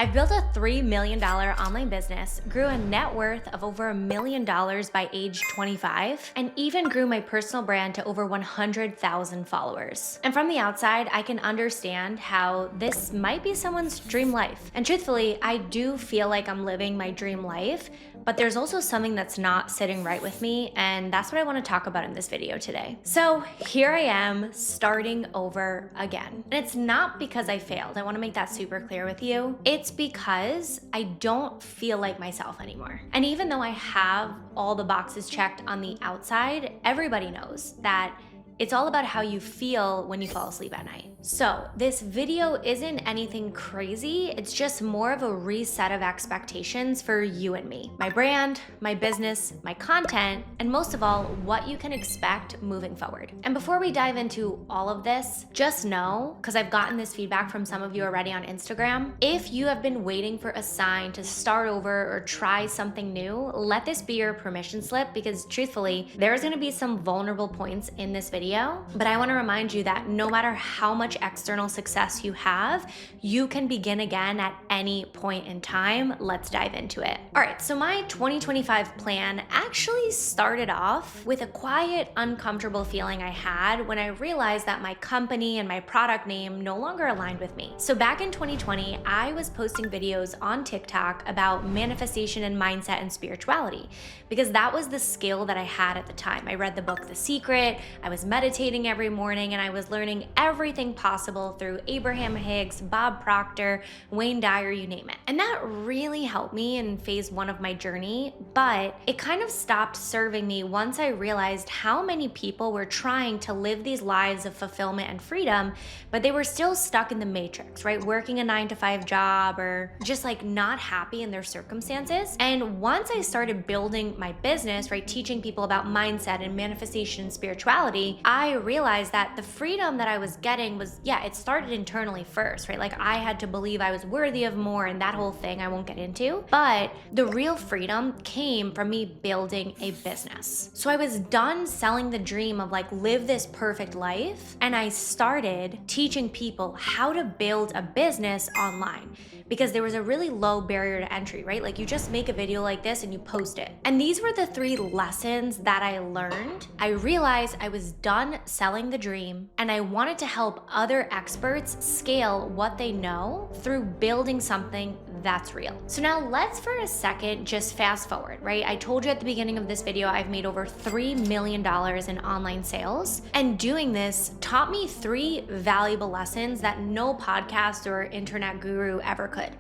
I've built a $3 million online business, grew a net worth of over $1 million by age 25, and even grew my personal brand to over 100,000 followers. And from the outside, I can understand how this might be someone's dream life. And truthfully, I do feel like I'm living my dream life, but there's also something that's not sitting right with me, and that's what I want to talk about in this video today. So here I am, starting over again. And it's not because I failed. I want to make that super clear with you. It's because I don't feel like myself anymore. And even though I have all the boxes checked on the outside, everybody knows that it's all about how you feel when you fall asleep at night. So this video isn't anything crazy. It's just more of a reset of expectations for you and me. My brand, my business, my content, and most of all, what you can expect moving forward. And before we dive into all of this, just know, because I've gotten this feedback from some of you already on Instagram, if you have been waiting for a sign to start over or try something new, let this be your permission slip, because truthfully, there's gonna be some vulnerable points in this video, but I wanna remind you that no matter how much external success you have, you can begin again at any point in time. Let's dive into it. All right, so my 2025 plan actually started off with a quiet, uncomfortable feeling I had when I realized that my company and my product name no longer aligned with me. So back in 2020, I was posting videos on TikTok about manifestation and mindset and spirituality, because that was the skill that I had at the time. I read the book The Secret, I was meditating every morning, and I was learning everything possible through Abraham Hicks, Bob Proctor, Wayne Dyer, you name it. And that really helped me in phase one of my journey, but it kind of stopped serving me once I realized how many people were trying to live these lives of fulfillment and freedom, but they were still stuck in the matrix, right? Working a 9-to-5 job or just like not happy in their circumstances. And once I started building my business, right, teaching people about mindset and manifestation and spirituality, I realized that the freedom that I was getting was, yeah, it started internally first, right? Like I had to believe I was worthy of more and that whole thing I won't get into. But the real freedom came from me building a business. So I was done selling the dream of like live this perfect life, and I started teaching people how to build a business online, because there was a really low barrier to entry, right? Like you just make a video like this and you post it. And these were the 3 lessons that I learned. I realized I was done selling the dream, and I wanted to help other experts scale what they know through building something that's real. So now let's for a second just fast forward, right? I told you at the beginning of this video, I've made over $3 million in online sales, and doing this taught me 3 valuable lessons that no podcast or internet guru ever could.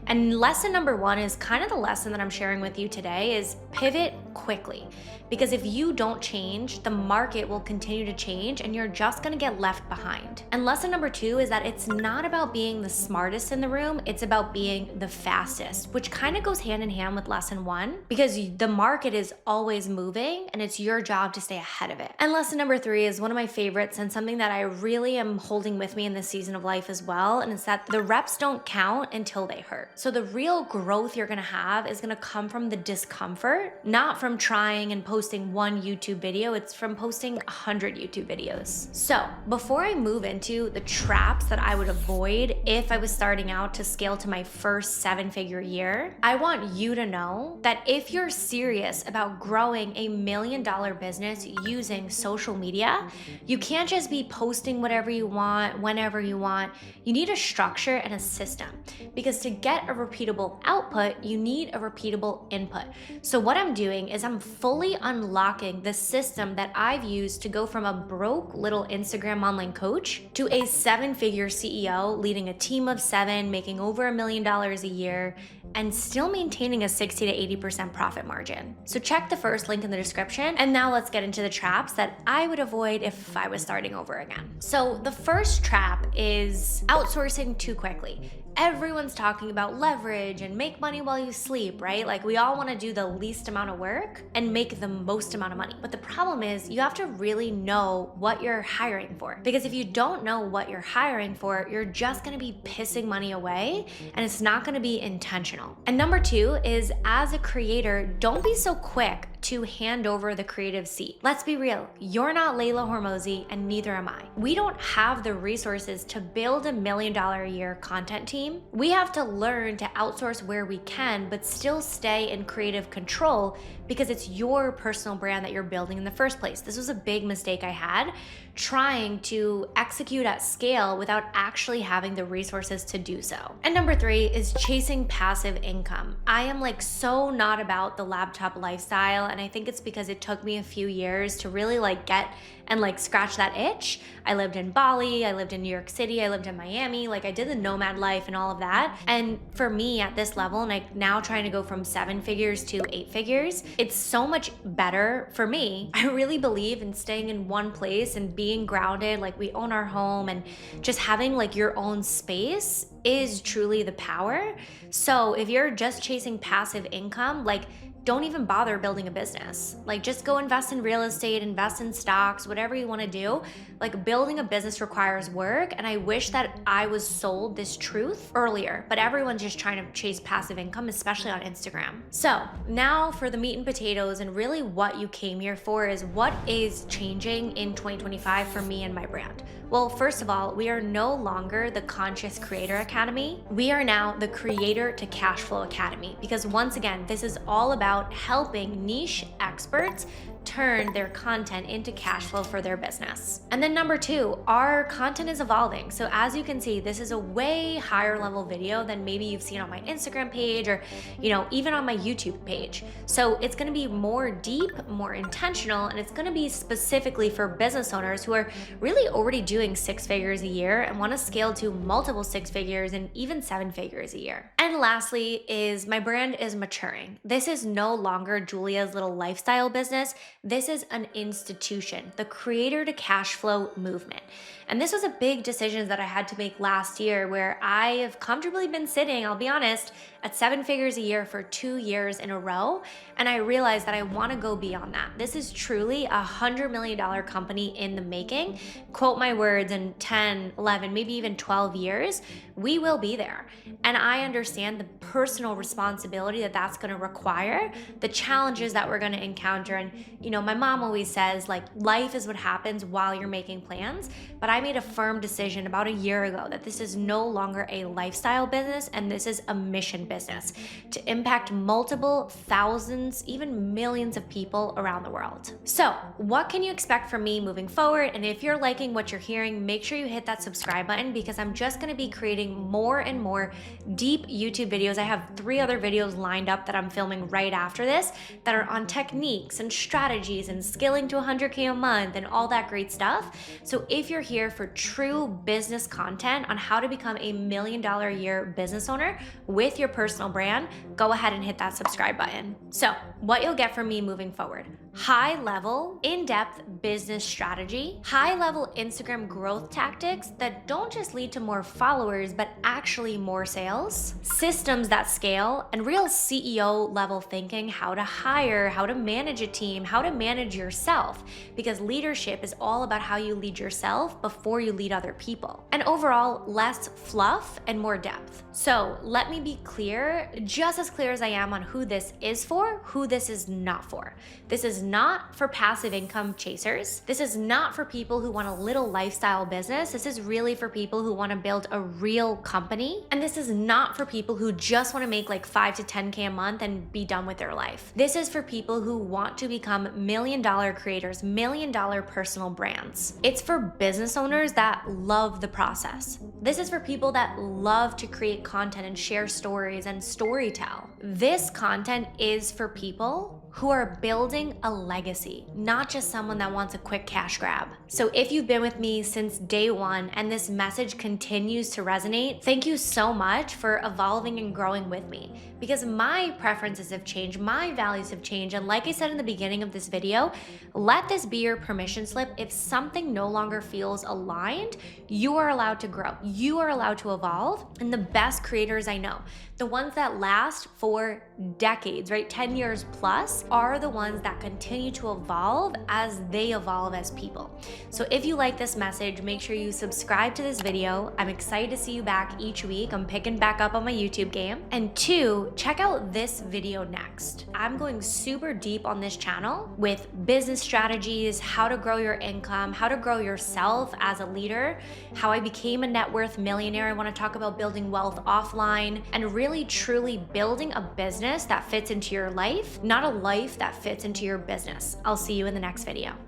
And lesson number 1 is kind of the lesson that I'm sharing with you today, is pivot quickly. Because if you don't change, the market will continue to change and you're just gonna get left behind. And lesson number 2 is that it's not about being the smartest in the room, it's about being the fastest, which kind of goes hand in hand with lesson 1, because the market is always moving and it's your job to stay ahead of it. And lesson number 3 is one of my favorites and something that I really am holding with me in this season of life as well, and it's that the reps don't count until they hurt. So the real growth you're gonna have is gonna come from the discomfort, not from trying and posting 1 YouTube video, it's from posting 100 YouTube videos. So before I move into the traps that I would avoid if I was starting out to scale to my first 7-figure year, I want you to know that if you're serious about growing a $1 million business using social media, you can't just be posting whatever you want, whenever you want. You need a structure and a system, because to get a repeatable output, you need a repeatable input. So what I'm doing is I'm fully unlocking the system that I've used to go from a broke little Instagram online coach to a 7-figure CEO, leading a team of 7, making over $1 million a year, and still maintaining a 60 to 80% profit margin. So check the first link in the description. And now let's get into the traps that I would avoid if I was starting over again. So the first trap is outsourcing too quickly. Everyone's talking about leverage and make money while you sleep, right? Like we all want to do the least amount of work and make the most amount of money. But the problem is you have to really know what you're hiring for. Because if you don't know what you're hiring for, you're just going to be pissing money away and it's not going to be intentional. And number 2 is, as a creator, don't be so quick to hand over the creative seat. Let's be real, you're not Layla Hormozi and neither am I. We don't have the resources to build $1 million a year content team. We have to learn to outsource where we can, but still stay in creative control because it's your personal brand that you're building in the first place. This was a big mistake I had, trying to execute at scale without actually having the resources to do so. And number 3 is chasing passive income. I am like so not about the laptop lifestyle, and I think it's because it took me a few years to really like get and like scratch that itch. I lived in Bali, I lived in New York City, I lived in Miami, like I did the nomad life and all of that. And for me at this level, and like now trying to go from 7 figures to 8 figures, it's so much better for me. I really believe in staying in one place and being grounded, like we own our home, and just having like your own space is truly the power. So if you're just chasing passive income, like don't even bother building a business. Like just go invest in real estate, invest in stocks, whatever you want to do. Like building a business requires work, and I wish that I was sold this truth earlier, but everyone's just trying to chase passive income, especially on Instagram. So now for the meat and potatoes, and really what you came here for is what is changing in 2025 for me and my brand. Well, first of all, we are no longer the Conscious Creator Academy. We are now the Creator to Cash Flow Academy, because once again, this is all about helping niche experts turn their content into cash flow for their business. And then number 2, our content is evolving. So as you can see, this is a way higher level video than maybe you've seen on my Instagram page or, even on my YouTube page. So it's gonna be more deep, more intentional, and it's gonna be specifically for business owners who are really already doing 6 figures a year and wanna scale to multiple 6 figures and even 7 figures a year. And lastly is my brand is maturing. This is no longer Giulia's little lifestyle business. This is an institution, the Creator to Cash Flow movement. And this was a big decision that I had to make last year, where I have comfortably been sitting, I'll be honest, at 7 figures a year for 2 years in a row. And I realized that I want to go beyond that. This is truly a $100 million company in the making. Quote my words, in 10, 11, maybe even 12 years, we will be there. And I understand the personal responsibility that that's going to require, the challenges that we're going to encounter. And, my mom always says, like, life is what happens while you're making plans. But I made a firm decision about a year ago that this is no longer a lifestyle business, and this is a mission business to impact multiple thousands, even millions of people around the world. So what can you expect from me moving forward? And if you're liking what you're hearing, make sure you hit that subscribe button, because I'm just going to be creating more and more deep YouTube videos. I have 3 other videos lined up that I'm filming right after this that are on techniques and strategies and scaling to 100K a month and all that great stuff. So if you're here for true business content on how to become a $1 million a year business owner with your personal brand, go ahead and hit that subscribe button. So what you'll get from me moving forward: high level, in-depth business strategy, high level Instagram growth tactics that don't just lead to more followers, but actually more sales, systems that scale, and real CEO level thinking, how to hire, how to manage a team, how to manage yourself, because leadership is all about how you lead yourself before you lead other people. And overall, less fluff and more depth. So let me be clear, just as clear as I am on who this is for, who this is not for. This is not for passive income chasers. This is not for people who want a little lifestyle business. This is really for people who want to build a real company. And this is not for people who just want to make like 5 to 10K a month and be done with their life. This is for people who want to become $1 million creators, $1 million personal brands. It's for business owners that love the process. This is for people that love to create content and share stories and storytell. This content is for people who are building a legacy, not just someone that wants a quick cash grab. So if you've been with me since day one and this message continues to resonate, thank you so much for evolving and growing with me, because my preferences have changed, my values have changed, and like I said in the beginning of this video, let this be your permission slip. If something no longer feels aligned, you are allowed to grow. You are allowed to evolve. And the best creators I know, the ones that last for decades, right? 10 years plus, are the ones that continue to evolve as they evolve as people. So if you like this message, make sure you subscribe to this video. I'm excited to see you back each week. I'm picking back up on my YouTube game. And 2, check out this video next. I'm going super deep on this channel with business strategies, how to grow your income, how to grow yourself as a leader, how I became a net worth millionaire. I want to talk about building wealth offline and really truly building a business that fits into your life, not a life that fits into your business. I'll see you in the next video.